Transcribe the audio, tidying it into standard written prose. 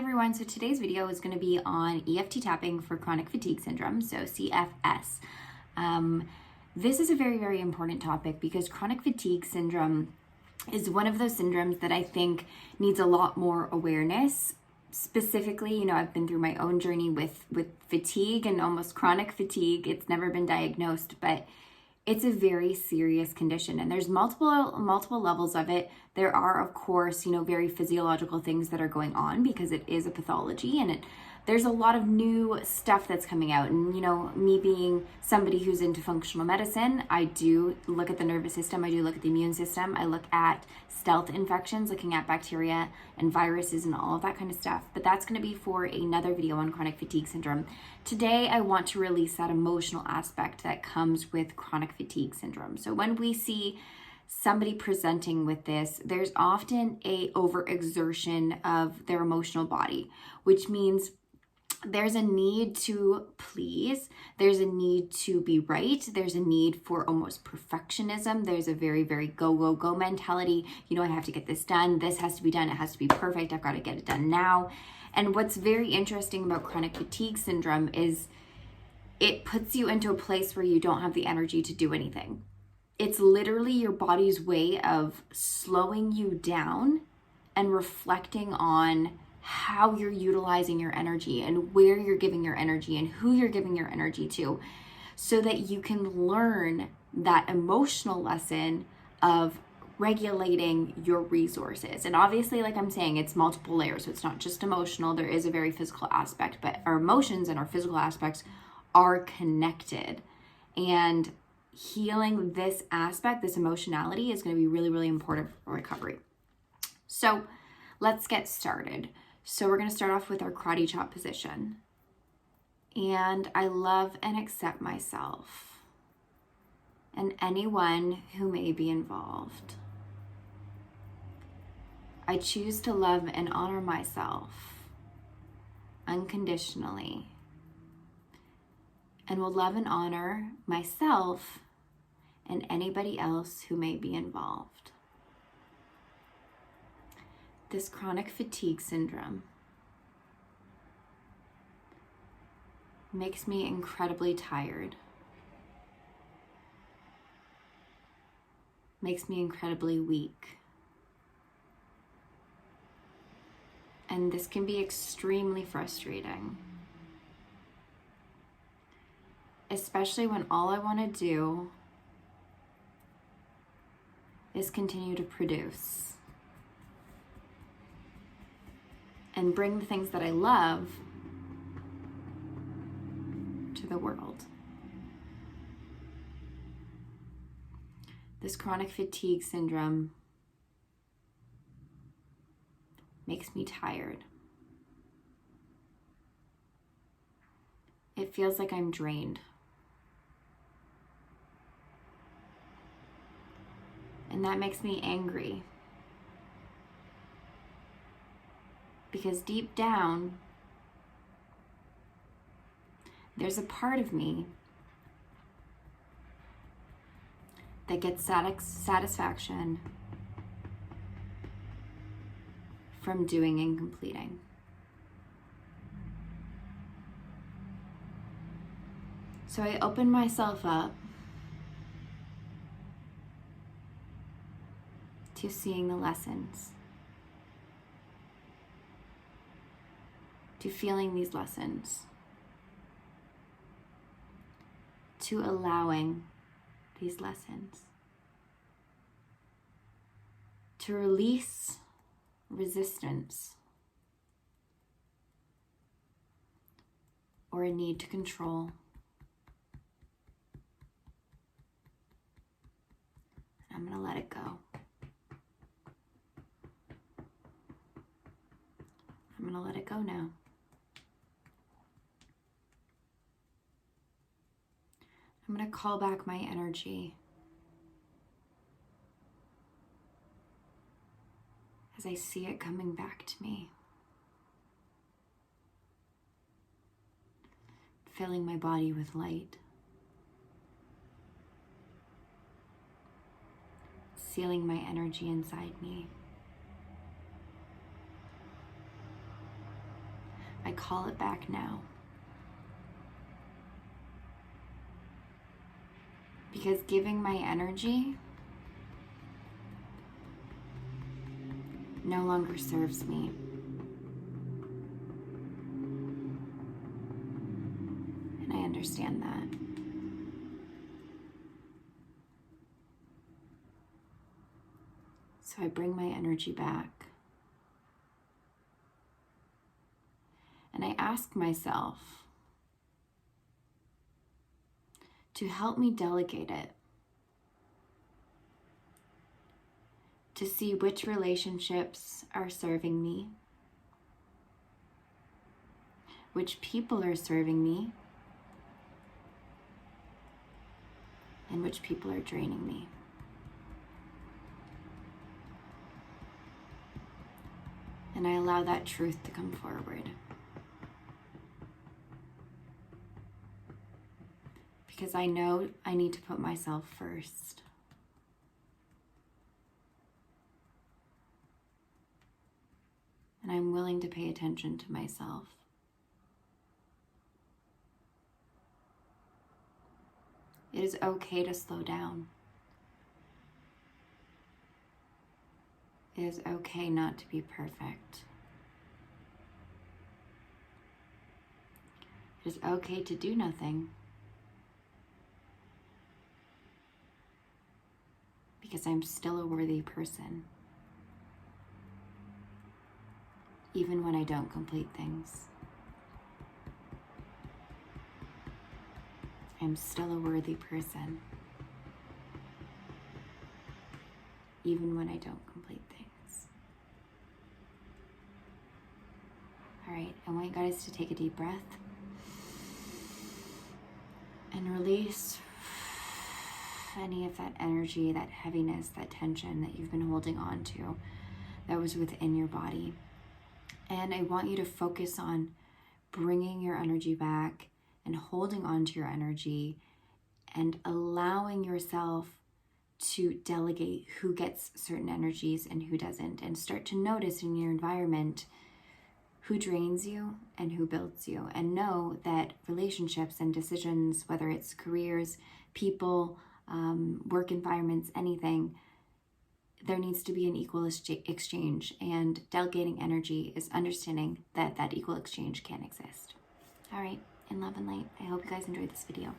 everyone, so today's video is going to be on EFT tapping for chronic fatigue syndrome, so CFS. This is a very, very important topic because chronic fatigue syndrome is one of those syndromes that I think needs a lot more awareness. Specifically, I've been through my own journey with fatigue and almost chronic fatigue. It's never been diagnosed, but it's a very serious condition, and there's multiple levels of it. There are, of course, very physiological things that are going on because it is a pathology, and there's a lot of new stuff that's coming out. And me being somebody who's into functional medicine, I do look at the nervous system, I do look at the immune system, I look at stealth infections, looking at bacteria and viruses and all of that kind of stuff. But that's going to be for another video on chronic fatigue syndrome. Today, I want to release that emotional aspect that comes with chronic fatigue syndrome. So when we see somebody presenting with this, there's often a overexertion of their emotional body, which means there's a need to please, there's a need to be right, there's a need for almost perfectionism, there's a very, very go mentality. I have to get this done, this has to be done, it has to be perfect, I've got to get it done now. And what's very interesting about chronic fatigue syndrome is it puts you into a place where you don't have the energy to do anything. It's literally your body's way of slowing you down and reflecting on how you're utilizing your energy and where you're giving your energy and who you're giving your energy to, so that you can learn that emotional lesson of regulating your resources. And obviously, like I'm saying, it's multiple layers. So it's not just emotional. There is a very physical aspect, but our emotions and our physical aspects are connected. And healing this aspect, this emotionality, is going to be really, really important for recovery. So let's get started. So we're going to start off with our karate chop position. And I love and accept myself and anyone who may be involved. I choose to love and honor myself unconditionally, and will love and honor myself and anybody else who may be involved. This chronic fatigue syndrome makes me incredibly tired, makes me incredibly weak. And this can be extremely frustrating, especially when all I want to do is continue to produce and bring the things that I love to the world. This chronic fatigue syndrome makes me tired. It feels like I'm drained. And that makes me angry. Because deep down, there's a part of me that gets satisfaction from doing and completing. So I open myself up to seeing the lessons, to feeling these lessons, to allowing these lessons, to release resistance or a need to control. I'm going to let it go. I'm going to let it go now. I'm going to call back my energy as I see it coming back to me, filling my body with light, sealing my energy inside me. I call it back now. Because giving my energy no longer serves me. And I understand that. So I bring my energy back. And I ask myself to help me delegate it, to see which relationships are serving me, which people are serving me, and which people are draining me. And I allow that truth to come forward. Because I know I need to put myself first. And I'm willing to pay attention to myself. It is okay to slow down. It is okay not to be perfect. It is okay to do nothing. Because I'm still a worthy person. Even when I don't complete things. I'm still a worthy person. Even when I don't complete things. All right, I want you guys to take a deep breath and release any of that energy, that heaviness, that tension that you've been holding on to that was within your body. And I want you to focus on bringing your energy back and holding on to your energy and allowing yourself to delegate who gets certain energies and who doesn't, and start to notice in your environment who drains you and who builds you, and know that relationships and decisions, whether it's careers, people, work environments, anything, there needs to be an equal exchange, and delegating energy is understanding that that equal exchange can exist. All right, in love and light, I hope you guys enjoyed this video.